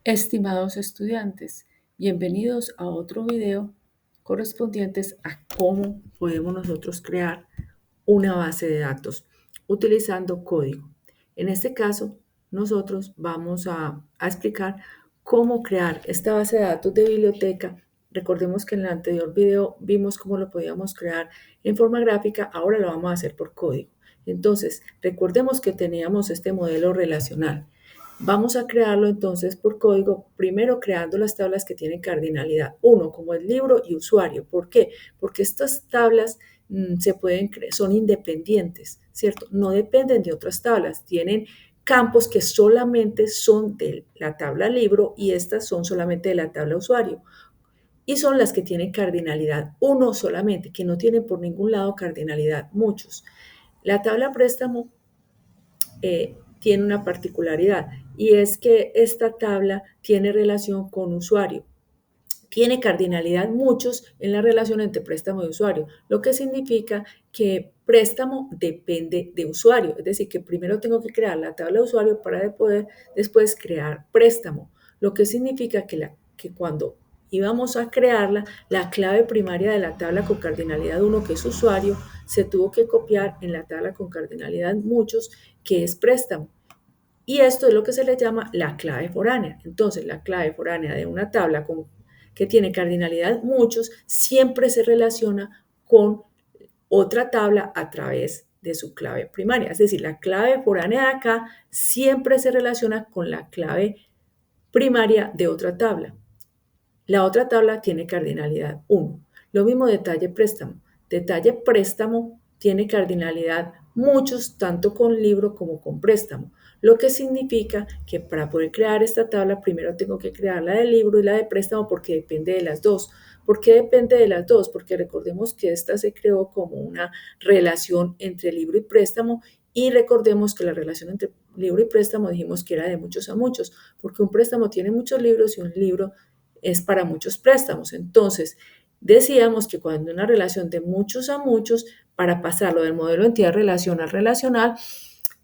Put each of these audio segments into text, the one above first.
Estimados estudiantes, bienvenidos a otro video correspondientes a cómo podemos nosotros crear una base de datos utilizando código. En este caso, nosotros vamos a explicar cómo crear esta base de datos de biblioteca. Recordemos que en el anterior video vimos cómo lo podíamos crear en forma gráfica, ahora lo vamos a hacer por código. Entonces, recordemos que teníamos este modelo relacional. Vamos a crearlo entonces por código, primero creando las tablas que tienen cardinalidad 1, como el libro y usuario. ¿Por qué? Porque estas tablas son independientes, ¿cierto? No dependen de otras tablas, tienen campos que solamente son de la tabla libro y estas son solamente de la tabla usuario. Y son las que tienen cardinalidad 1 solamente, que no tienen por ningún lado cardinalidad muchos. La tabla préstamo tiene una particularidad y es que esta tabla tiene relación con usuario. Tiene cardinalidad muchos en la relación entre préstamo y usuario, lo que significa que préstamo depende de usuario, es decir, que primero tengo que crear la tabla de usuario para poder después crear préstamo, lo que significa que cuando íbamos a crearla, la clave primaria de la tabla con cardinalidad 1, que es usuario, se tuvo que copiar en la tabla con cardinalidad muchos, que es préstamo. Y esto es lo que se le llama la clave foránea. Entonces, la clave foránea de una tabla que tiene cardinalidad muchos siempre se relaciona con otra tabla a través de su clave primaria. Es decir, la clave foránea de acá siempre se relaciona con la clave primaria de otra tabla. La otra tabla tiene cardinalidad 1. Lo mismo detalle préstamo. Detalle préstamo tiene cardinalidad muchos, tanto con libro como con préstamo. Lo que significa que para poder crear esta tabla, primero tengo que crear la de libro y la de préstamo porque depende de las dos. ¿Por qué depende de las dos? Porque recordemos que esta se creó como una relación entre libro y préstamo y recordemos que la relación entre libro y préstamo dijimos que era de muchos a muchos, porque un préstamo tiene muchos libros y un libro es para muchos préstamos. Entonces, decíamos que cuando una relación de muchos a muchos, para pasarlo del modelo de entidad relacional relacional,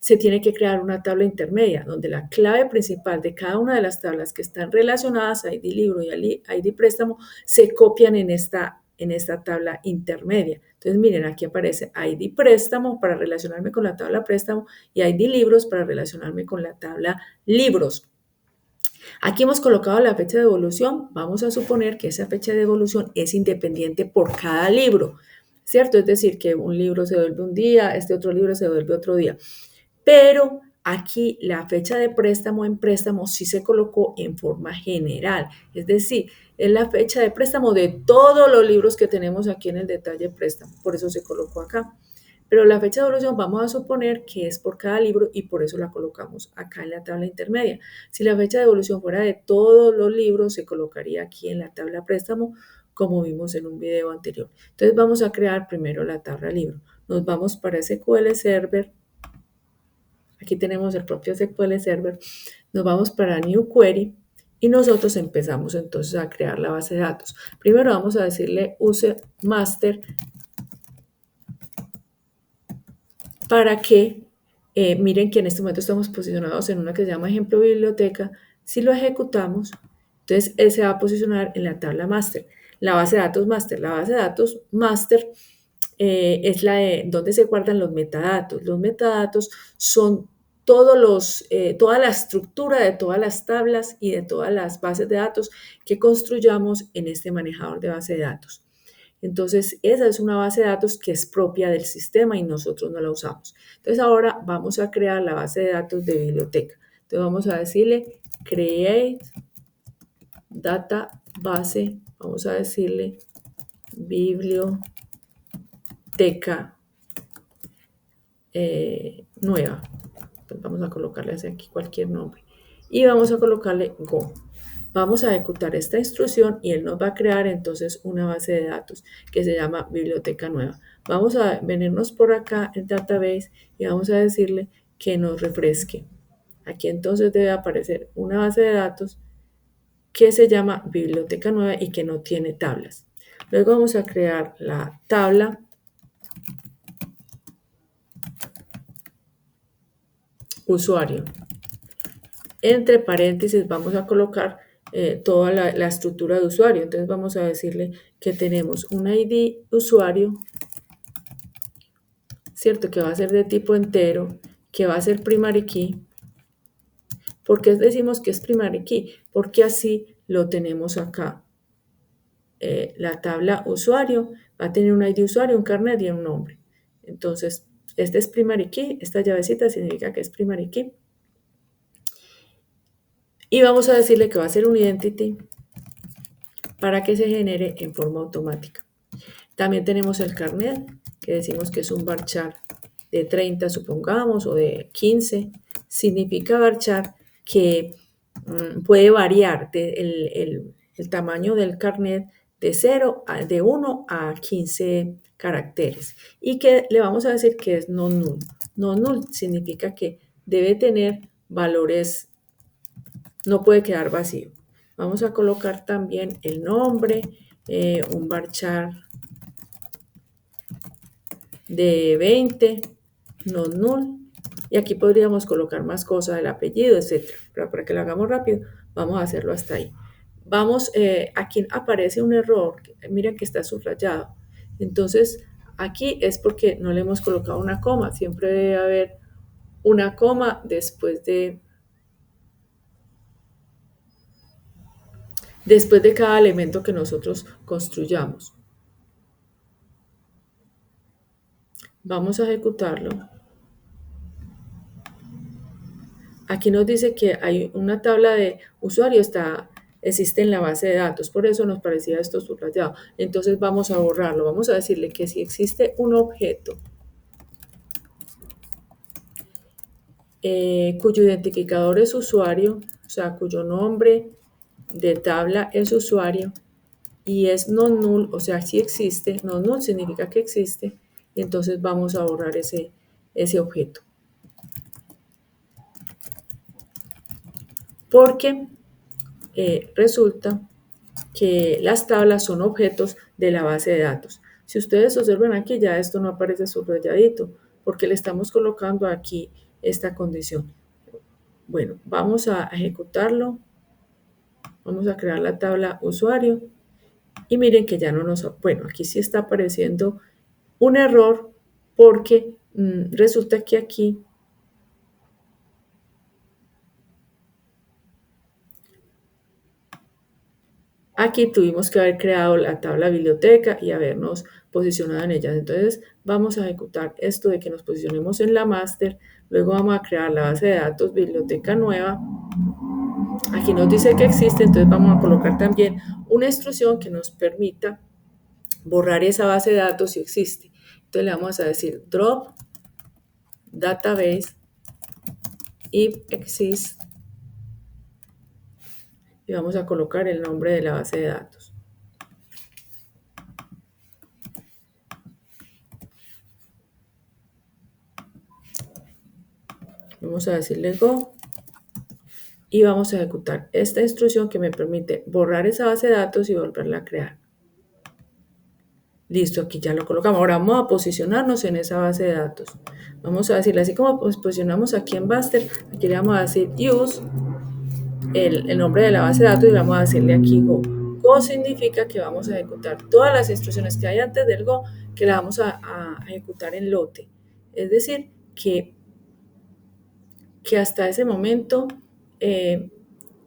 se tiene que crear una tabla intermedia, donde la clave principal de cada una de las tablas que están relacionadas, ID libro y ID préstamo, se copian en esta tabla intermedia. Entonces, miren, aquí aparece ID préstamo para relacionarme con la tabla préstamo y ID libros para relacionarme con la tabla libros. Aquí hemos colocado la fecha de devolución. Vamos a suponer que esa fecha de devolución es independiente por cada libro, ¿cierto? Es decir, que un libro se devuelve un día, este otro libro se devuelve otro día. Pero aquí la fecha de préstamo en préstamo sí se colocó en forma general. Es decir, es la fecha de préstamo de todos los libros que tenemos aquí en el detalle préstamo. Por eso se colocó acá. Pero la fecha de devolución vamos a suponer que es por cada libro y por eso la colocamos acá en la tabla intermedia. Si la fecha de devolución fuera de todos los libros, se colocaría aquí en la tabla préstamo, como vimos en un video anterior. Entonces vamos a crear primero la tabla libro. Nos vamos para SQL Server. Aquí tenemos el propio SQL Server. Nos vamos para New Query y nosotros empezamos entonces a crear la base de datos. Primero vamos a decirle use master para que miren que en este momento estamos posicionados en una que se llama ejemplo biblioteca. Si lo ejecutamos, entonces él se va a posicionar en la tabla master, la base de datos master. La base de datos master es la de donde se guardan los metadatos. Los metadatos son toda la estructura de todas las tablas y de todas las bases de datos que construyamos en este manejador de base de datos. Entonces, esa es una base de datos que es propia del sistema y nosotros no la usamos. Entonces, ahora vamos a crear la base de datos de biblioteca. Entonces, vamos a decirle create database, vamos a decirle biblioteca nueva. Entonces, vamos a colocarle aquí cualquier nombre. Y vamos a colocarle Go. Vamos a ejecutar esta instrucción y él nos va a crear entonces una base de datos que se llama biblioteca nueva. Vamos a venirnos por acá en database y vamos a decirle que nos refresque. Aquí entonces debe aparecer una base de datos que se llama biblioteca nueva y que no tiene tablas. Luego vamos a crear la tabla usuario. Entre paréntesis vamos a colocar toda la estructura de usuario. Entonces vamos a decirle que tenemos un ID usuario, ¿cierto? Que va a ser de tipo entero, que va a ser primary key. ¿Por qué decimos que es primary key? Porque así lo tenemos acá. La tabla usuario va a tener un ID usuario, un carnet y un nombre. Entonces, este es primary key, esta llavecita significa que es primary key. Y vamos a decirle que va a ser un identity para que se genere en forma automática. También tenemos el carnet, que decimos que es un varchar de 30, supongamos, o de 15. Significa varchar que puede variar el tamaño del carnet de 1 a 15 caracteres. Y que le vamos a decir que es non-null. Non-null significa que debe tener valores, no puede quedar vacío. Vamos a colocar también el nombre, un varchar de 20, non-null. Y aquí podríamos colocar más cosas, el apellido, etc. Pero para que lo hagamos rápido, vamos a hacerlo hasta ahí. Vamos, aquí aparece un error. Miren que está subrayado. Entonces, aquí es porque no le hemos colocado una coma. Siempre debe haber una coma después de cada elemento que nosotros construyamos. Vamos a ejecutarlo. Aquí nos dice que hay una tabla de usuario, existe en la base de datos, por eso nos parecía esto subrayado. Entonces vamos a borrarlo, vamos a decirle que si existe un objeto cuyo identificador es usuario, o sea, cuyo nombre de tabla es usuario y es non-null, o sea, si existe, non-null significa que existe, entonces vamos a borrar ese objeto. Porque resulta que las tablas son objetos de la base de datos. Si ustedes observan aquí, ya esto no aparece subrayadito, porque le estamos colocando aquí esta condición. Bueno, vamos a ejecutarlo. Vamos a crear la tabla usuario. Y miren que ya no nos... Bueno, aquí sí está apareciendo un error porque resulta que aquí tuvimos que haber creado la tabla biblioteca y habernos posicionado en ella. Entonces vamos a ejecutar esto de que nos posicionemos en la master. Luego vamos a crear la base de datos biblioteca nueva. Aquí nos dice que existe, entonces vamos a colocar también una instrucción que nos permita borrar esa base de datos si existe. Entonces le vamos a decir drop database if exist y vamos a colocar el nombre de la base de datos. Vamos a decirle go y vamos a ejecutar esta instrucción que me permite borrar esa base de datos y volverla a crear. Listo, aquí ya lo colocamos. Ahora vamos a posicionarnos en esa base de datos. Vamos a decirle, así como posicionamos aquí en Buster, aquí le vamos a decir use el nombre de la base de datos y vamos a decirle aquí go. Go significa que vamos a ejecutar todas las instrucciones que hay antes del go, que las vamos a ejecutar en lote. Es decir, que hasta ese momento,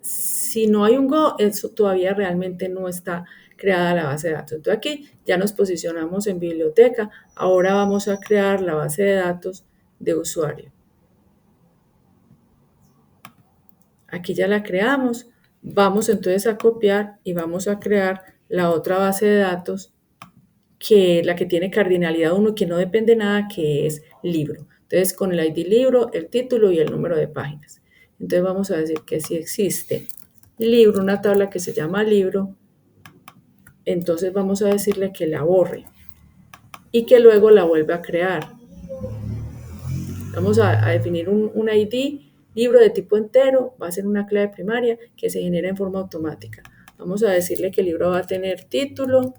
si no hay un go, eso todavía realmente no está creada la base de datos. Entonces aquí ya nos posicionamos en biblioteca. Ahora vamos a crear la base de datos de usuario. Aquí ya la creamos. Vamos entonces a copiar y vamos a crear la otra base de datos, que la que tiene cardinalidad 1, que no depende de nada, que es libro. Entonces con el ID libro, el título y el número de páginas. Entonces vamos a decir que si existe libro, una tabla que se llama libro, entonces vamos a decirle que la borre y que luego la vuelva a crear. Vamos a definir un ID libro de tipo entero, va a ser una clave primaria que se genera en forma automática. Vamos a decirle que el libro va a tener título,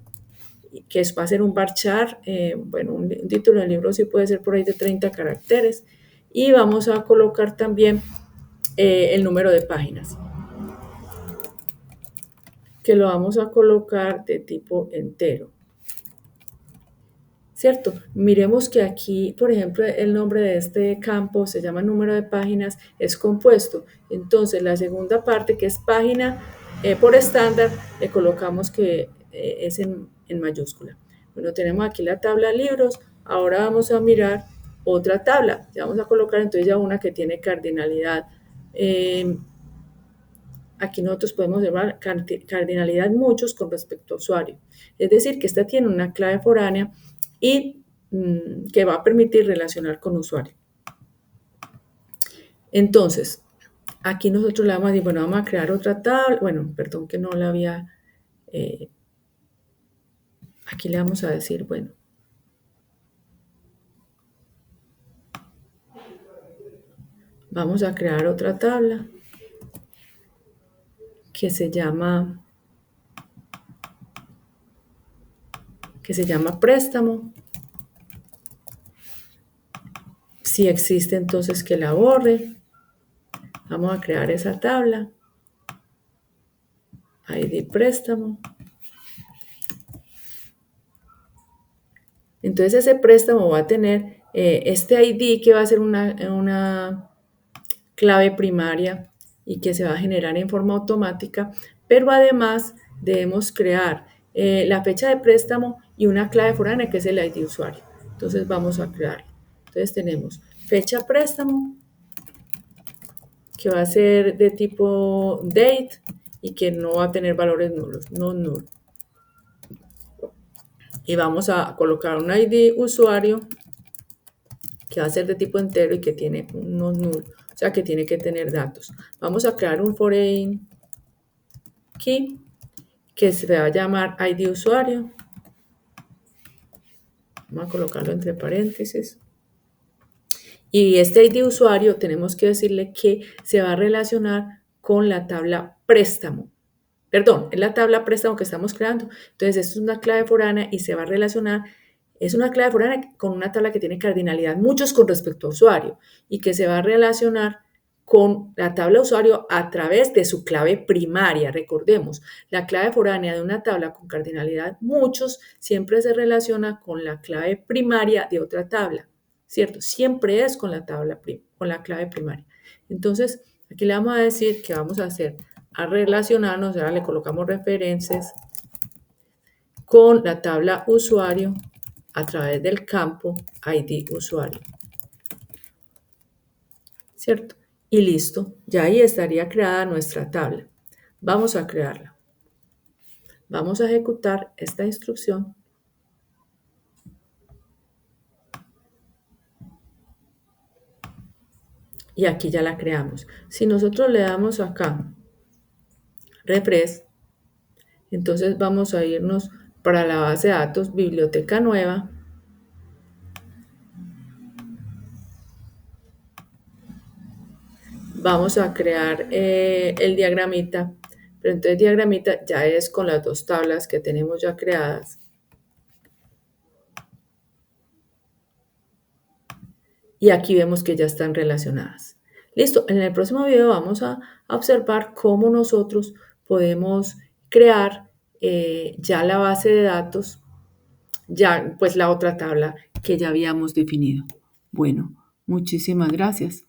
que va a ser un varchar, bueno, un título del libro sí puede ser por ahí de 30 caracteres. Y vamos a colocar también el número de páginas, que lo vamos a colocar de tipo entero. ¿Cierto? Miremos que aquí, por ejemplo, el nombre de este campo se llama número de páginas, es compuesto. Entonces, la segunda parte, que es página por estándar, le colocamos que es en mayúscula. Bueno, tenemos aquí la tabla libros. Ahora vamos a mirar otra tabla. Ya vamos a colocar entonces ya una que tiene cardinalidad. Aquí nosotros podemos llamar cardinalidad muchos con respecto a usuario. Es decir, que esta tiene una clave foránea y que va a permitir relacionar con usuario. Entonces, aquí nosotros le vamos a decir, bueno, vamos a crear otra tabla. Bueno, perdón que no la había... aquí le vamos a decir, bueno, vamos a crear otra tabla que se llama préstamo. Si existe, entonces que la borre. Vamos a crear esa tabla. ID préstamo. Entonces ese préstamo va a tener este ID que va a ser una clave primaria y que se va a generar en forma automática, pero además debemos crear la fecha de préstamo y una clave foránea que es el ID usuario. Entonces vamos a crearlo. Entonces tenemos fecha préstamo, que va a ser de tipo date y que no va a tener valores nulos, no null. Y vamos a colocar un ID usuario que va a ser de tipo entero y que tiene unos null, o sea que tiene que tener datos. Vamos a crear un foreign key que se va a llamar ID usuario. Vamos a colocarlo entre paréntesis. Y este ID usuario tenemos que decirle que se va a relacionar con la tabla préstamo. Perdón, es la tabla préstamo que estamos creando. Entonces, esto es una clave foránea y se va a relacionar, es una clave foránea con una tabla que tiene cardinalidad muchos con respecto a usuario y que se va a relacionar con la tabla usuario a través de su clave primaria. Recordemos, la clave foránea de una tabla con cardinalidad muchos siempre se relaciona con la clave primaria de otra tabla, ¿cierto? Siempre es con la clave primaria. Entonces, aquí le vamos a decir que vamos a hacer a relacionarnos, ahora le colocamos referencias con la tabla usuario a través del campo ID usuario. ¿Cierto? Y listo, ya ahí estaría creada nuestra tabla. Vamos a crearla. Vamos a ejecutar esta instrucción. Y aquí ya la creamos. Si nosotros le damos acá, refresh, entonces vamos a irnos para la base de datos, biblioteca nueva. Vamos a crear el diagramita, pero entonces diagramita ya es con las dos tablas que tenemos ya creadas. Y aquí vemos que ya están relacionadas. Listo, en el próximo video vamos a observar cómo nosotros podemos crear ya la base de datos, ya pues la otra tabla que ya habíamos definido. Bueno, muchísimas gracias.